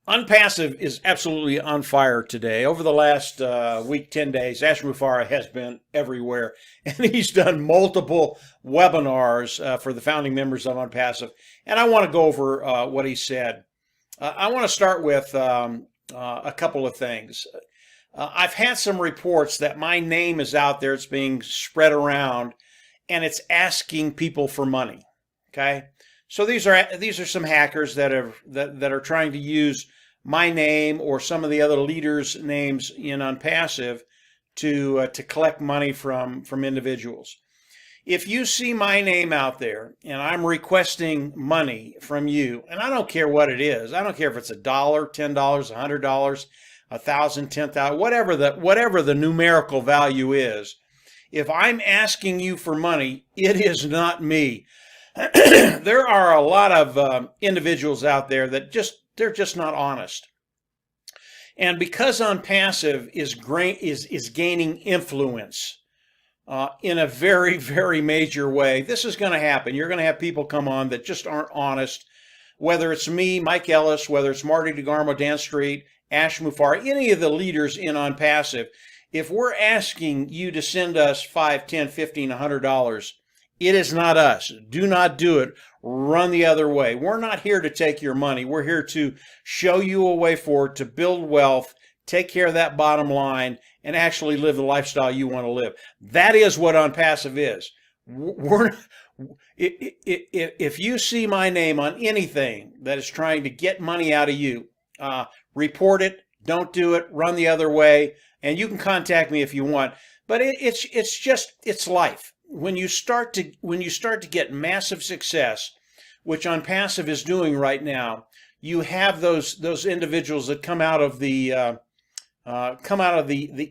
Onpassive is absolutely on fire today. Over the last week, 10 days, Ash Mufareh has been everywhere. And he's done multiple webinars for the founding members of Onpassive. And I want to go over what he said. I want to start with a couple of things. I've had some reports that my name is out there. It's being spread around, and it's asking people for money. Okay, so these are some hackers that are trying to use my name or some of the other leaders' names in Onpassive to collect money from individuals. If you see my name out there and I'm requesting money from you, and I don't care what it is, I don't care if it's $1, $10, $100, 1,000, 10,000, whatever the numerical value is. If I'm asking you for money, it is not me. There are a lot of individuals out there that they're just not honest. And because Onpassive is gaining influence in a very, very major way, this is going to happen. You're going to have people come on that just aren't honest, whether it's me, Mike Ellis, whether it's Marty DeGarmo, Dan Street, Ash Mufareh, any of the leaders in Onpassive. If we're asking you to send us $5, $10, $15, $100, it is not us. Do not do it. Run the other way. We're not here to take your money. We're here to show you a way forward to build wealth, take care of that bottom line, and actually live the lifestyle you want to live. That is what Onpassive is. If you see my name on anything that is trying to get money out of you, report it. Don't do it. Run the other way. And you can contact me if you want. But it's life. When you start to get massive success, which Onpassive is doing right now, you have those individuals that come out of the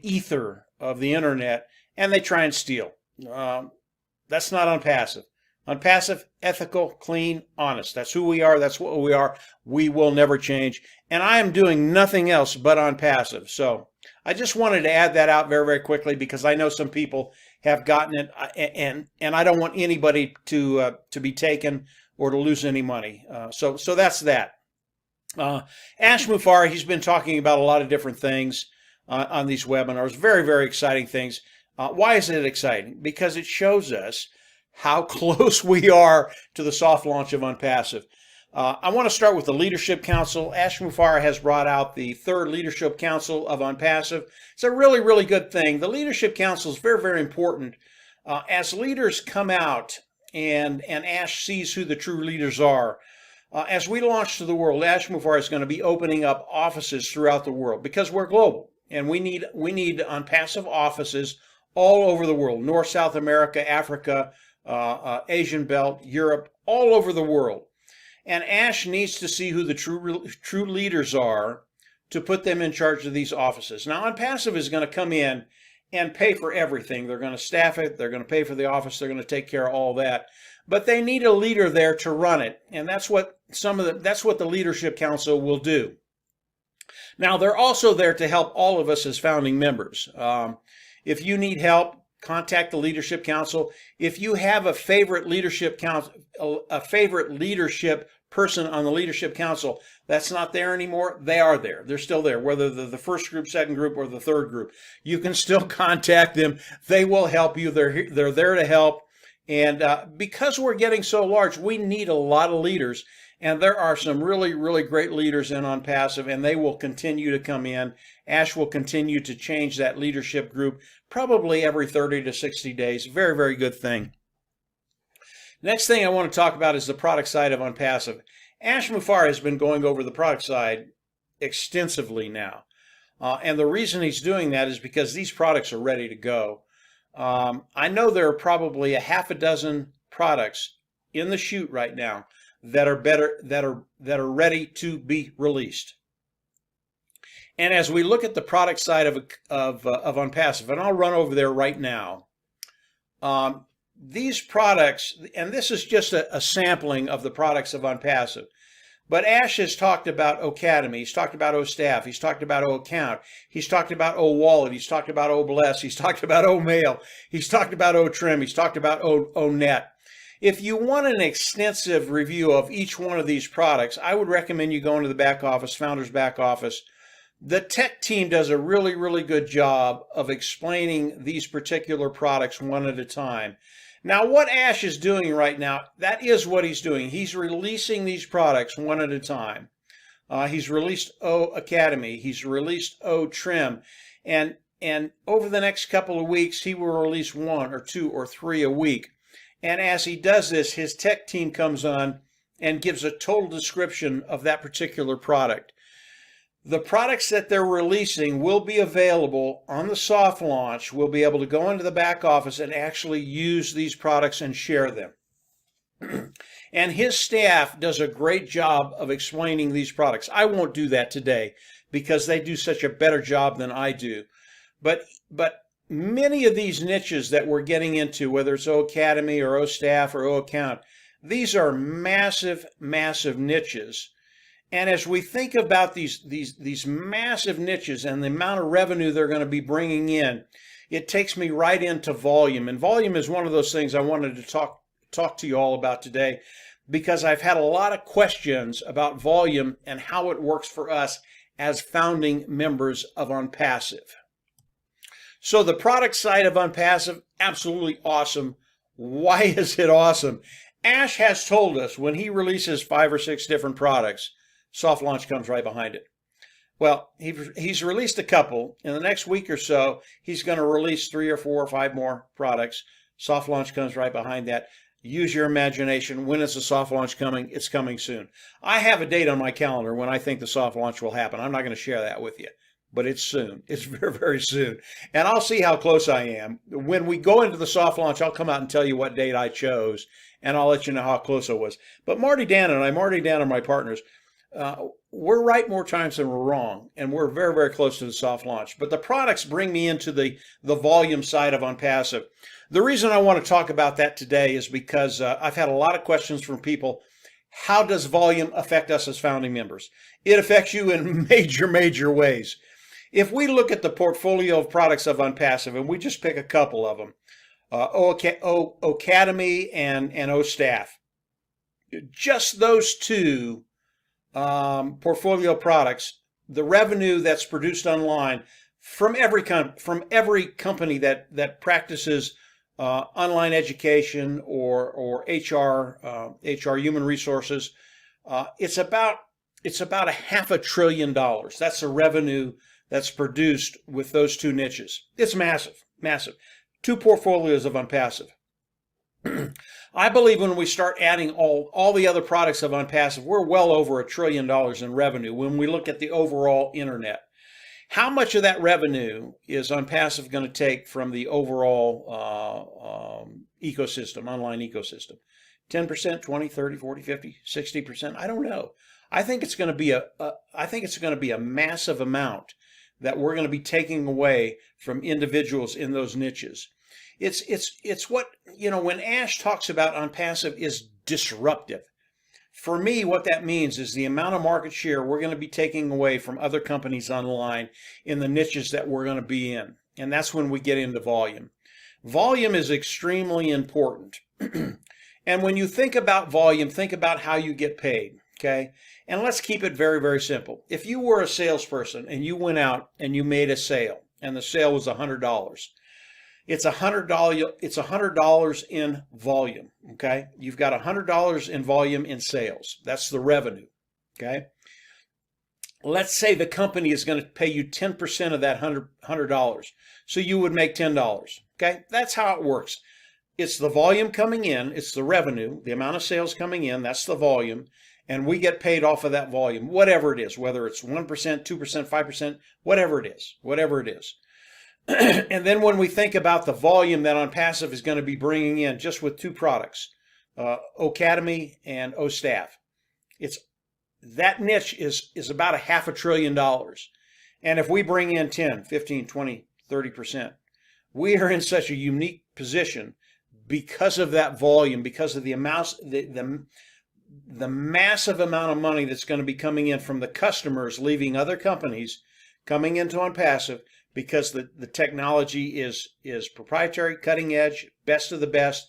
ether of the internet, and they try and steal. That's not Onpassive. Onpassive, ethical, clean, honest. That's who we are. That's what we are. We will never change. And I am doing nothing else but Onpassive. So I just wanted to add that out very, very quickly because I know some people have gotten it, and I don't want anybody to be taken or to lose any money. So that's that. Ash Mufareh, he's been talking about a lot of different things on these webinars. Very, very exciting things. Why is it exciting? Because it shows us how close we are to the soft launch of Onpassive. I want to start with the Leadership Council. Ash Mufareh has brought out the third Leadership Council of Onpassive. It's a really, really good thing. The Leadership Council is very, very important. As leaders come out and Ash sees who the true leaders are, as we launch to the world, Ash Mufareh is going to be opening up offices throughout the world because we're global. And we need Onpassive offices all over the world, North, South America, Africa, Asian Belt, Europe, all over the world. And Ash needs to see who the true leaders are to put them in charge of these offices. Now, Onpassive is going to come in and pay for everything. They're going to staff it. They're going to pay for the office. They're going to take care of all that. But they need a leader there to run it. And that's what the Leadership Council will do. Now, they're also there to help all of us as founding members. If you need help, contact the Leadership Council. If you have a favorite leadership person on the Leadership Council that's not there anymore, they are there. They're still there, whether they're the first group, second group, or the third group. You can still contact them. They will help you. They're there to help. And because we're getting so large, we need a lot of leaders. And there are some really, really great leaders in Onpassive, and they will continue to come in. Ash will continue to change that leadership group probably every 30 to 60 days. Very, very good thing. Next thing I want to talk about is the product side of Onpassive. Ash Mufareh has been going over the product side extensively now. And the reason he's doing that is because these products are ready to go. I know there are probably a half a dozen products in the chute right now that are ready to be released. And as we look at the product side of Onpassive, and I'll run over there right now, these products, and this is just a sampling of the products of Onpassive, but Ash has talked about Ocademy, he's talked about OStaff, he's talked about OAccount, he's talked about OWallet, he's talked about OBless, he's talked about OMail, he's talked about OTrim, he's talked about ONet. If you want an extensive review of each one of these products, I would recommend you go into the back office, Founders Back Office. The tech team does a really, really good job of explaining these particular products one at a time. Now, what Ash is doing right now, that is what he's doing. He's releasing these products one at a time. He's released O Academy. He's released O Trim. And over the next couple of weeks, he will release 1 or 2 or 3 a week. And as he does this, his tech team comes on and gives a total description of that particular product. The products that they're releasing will be available on the soft launch. We'll be able to go into the back office and actually use these products and share them. And his staff does a great job of explaining these products. I won't do that today because they do such a better job than I do. But many of these niches that we're getting into, whether it's O Academy or O Staff or O Account, these are massive, massive niches. And as we think about these massive niches and the amount of revenue they're going to be bringing in, it takes me right into volume. And volume is one of those things I wanted to talk to you all about today, because I've had a lot of questions about volume and how it works for us as founding members of Onpassive. So the product side of Onpassive, absolutely awesome. Why is it awesome? Ash has told us when he releases 5 or 6 different products, soft launch comes right behind it. Well, he's released a couple. In the next week or so, he's going to release 3 or 4 or 5 more products. Soft launch comes right behind that. Use your imagination. When is the soft launch coming? It's coming soon. I have a date on my calendar when I think the soft launch will happen. I'm not going to share that with you, but it's soon. It's very, very soon. And I'll see how close I am. When we go into the soft launch, I'll come out and tell you what date I chose, and I'll let you know how close I was. But Marty Dan and my partners, we're right more times than we're wrong, and we're very, very close to the soft launch. But the products bring me into the volume side of Onpassive. The reason I want to talk about that today is because I've had a lot of questions from people. How does volume affect us as founding members? It affects you in major, major ways. If we look at the portfolio of products of Onpassive, and we just pick a couple of them, O Academy and O Staff, just those 2 portfolio products, the revenue that's produced online from every company that practices online education or HR human resources, it's about $500 billion. That's the revenue that's produced with those 2 niches. It's massive, massive. 2 portfolios of Onpassive. I believe when we start adding all the other products of Onpassive, we're well over $1 trillion in revenue when we look at the overall internet. How much of that revenue is Onpassive going to take from the overall ecosystem, online ecosystem? 10%, 20, 30, 40, 50, 60%? I don't know. I think it's going to be a massive amount that we're going to be taking away from individuals in those niches. It's what, when Ash talks about Onpassive is disruptive. For me, what that means is the amount of market share we're going to be taking away from other companies online in the niches that we're going to be in. And that's when we get into volume. Volume is extremely important. And when you think about volume, think about how you get paid, okay? And let's keep it very, very simple. If you were a salesperson and you went out and you made a sale, and the sale was $100, it's $100 in volume, okay? You've got $100 in volume in sales. That's the revenue, okay? Let's say the company is going to pay you 10% of that $100. So you would make $10, okay? That's how it works. It's the volume coming in, it's the revenue, the amount of sales coming in, that's the volume, and we get paid off of that volume, whatever it is, whether it's 1%, 2%, 5%, whatever it is. And then when we think about the volume that Onpassive is going to be bringing in just with 2 products, Academy and O Staff, that niche is about $500 billion. And if we bring in 10, 15, 20, 30%, we are in such a unique position because of that volume, because of the amounts, the massive amount of money that's going to be coming in from the customers leaving other companies, coming into Onpassive, because the technology is proprietary, cutting edge, best of the best,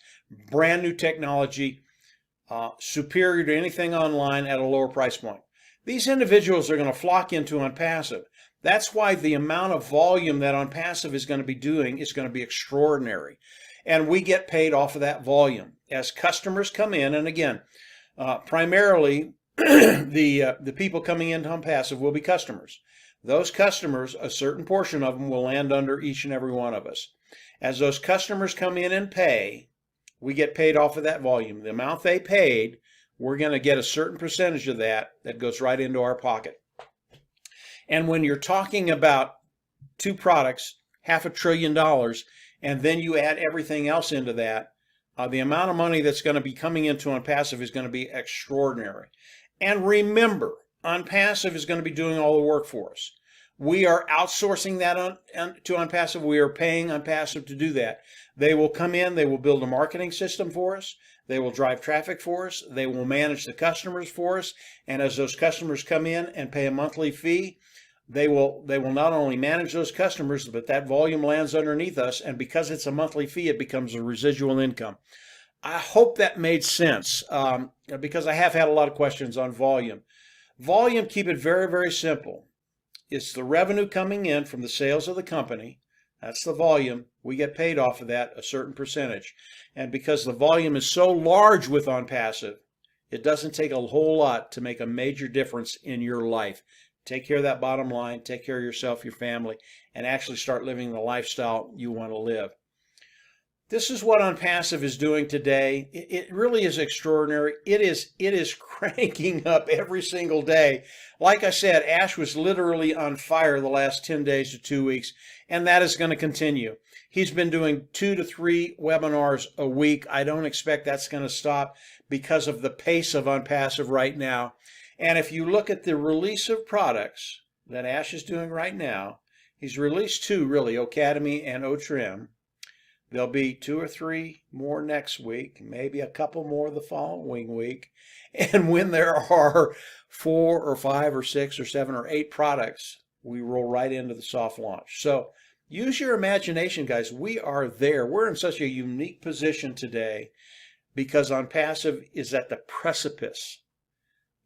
brand new technology, superior to anything online at a lower price point. These individuals are going to flock into Onpassive. That's why the amount of volume that Onpassive is going to be doing is going to be extraordinary. And we get paid off of that volume. As customers come in, and again, primarily the people coming into Onpassive will be customers. Those customers, a certain portion of them will land under each and every one of us. As those customers come in and pay, we get paid off of that volume. The amount they paid, we're going to get a certain percentage of that goes right into our pocket. And when you're talking about two products, $500 billion, and then you add everything else into that, the amount of money that's going to be coming into Onpassive is going to be extraordinary. And remember, Onpassive is going to be doing all the work for us. We are outsourcing that to Onpassive. We are paying Onpassive to do that. They will come in, they will build a marketing system for us. They will drive traffic for us. They will manage the customers for us. And as those customers come in and pay a monthly fee, they will not only manage those customers, but that volume lands underneath us. And because it's a monthly fee, it becomes a residual income. I hope that made sense because I have had a lot of questions on volume. Volume, keep it very, very simple. It's the revenue coming in from the sales of the company. That's the volume. We get paid off of that, a certain percentage. And because the volume is so large with Onpassive, it doesn't take a whole lot to make a major difference in your life. Take care of that bottom line, take care of yourself, your family, and actually start living the lifestyle you want to live. This is what Onpassive is doing today. It really is extraordinary. It is cranking up every single day. Like I said, Ash was literally on fire the last 10 days to 2 weeks, and that is going to continue. He's been doing 2 to 3 webinars a week. I don't expect that's going to stop because of the pace of Onpassive right now. And if you look at the release of products that Ash is doing right now, he's released 2 really, Academy and O-Trim. There'll be 2 or 3 more next week, maybe a couple more the following week. And when there are 4 or 5 or 6 or 7 or 8 products, we roll right into the soft launch. So use your imagination, guys. We are there. We're in such a unique position today because Onpassive is at the precipice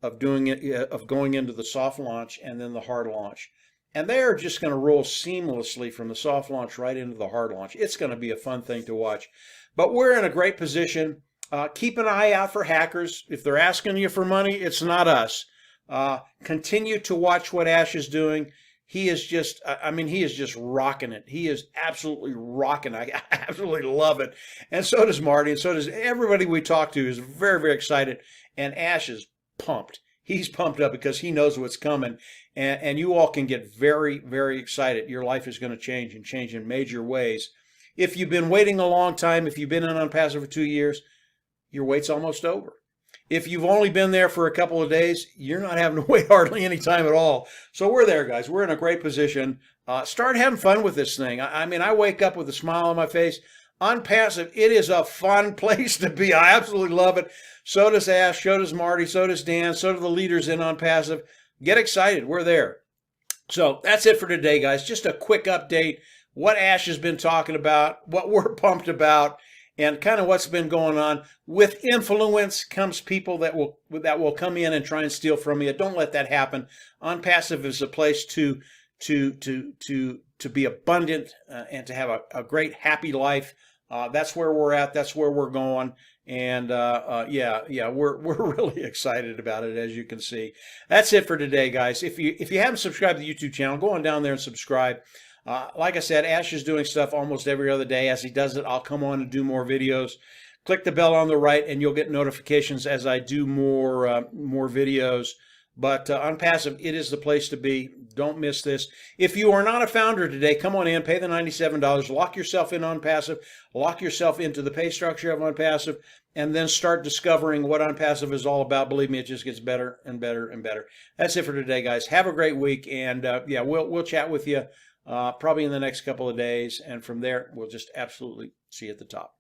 of doing it, of going into the soft launch and then the hard launch. And they are just going to roll seamlessly from the soft launch right into the hard launch. It's going to be a fun thing to watch. But we're in a great position. Keep an eye out for hackers. If they're asking you for money, it's not us. Continue to watch what Ash is doing. He is just, he is just rocking it. He is absolutely rocking it. I absolutely love it. And so does Marty, and so does everybody we talk to is very, very excited. And Ash is pumped. He's pumped up because he knows what's coming. And you all can get very, very excited. Your life is going to change and change in major ways. If you've been waiting a long time, if you've been in Onpassive for 2 years, your wait's almost over. If you've only been there for a couple of days, you're not having to wait hardly any time at all. So we're there, guys. We're in a great position. Start having fun with this thing. I wake up with a smile on my face. Onpassive, it is a fun place to be. I absolutely love it. So does Ash, so does Marty, so does Dan, so do the leaders in Onpassive. Get excited. We're there. So that's it for today, guys. Just a quick update. What Ash has been talking about, what we're pumped about, and kind of what's been going on. With influence comes people that will come in and try and steal from you. Don't let that happen. Onpassive is a place to be abundant and to have a great, happy life. That's where we're at. That's where we're going. And we're really excited about it, as you can see. That's it for today, guys. If you haven't subscribed to the YouTube channel, go on down there and subscribe. Like I said, Ash is doing stuff almost every other day. As he does it, I'll come on and do more videos. Click the bell on the right, and you'll get notifications as I do more videos. But Onpassive, it is the place to be. Don't miss this. If you are not a founder today, come on in, pay the $97, lock yourself in Onpassive, lock yourself into the pay structure of Onpassive, and then start discovering what Onpassive is all about. Believe me, it just gets better and better and better. That's it for today, guys. Have a great week, and we'll chat with you probably in the next couple of days, and from there, we'll just absolutely see you at the top.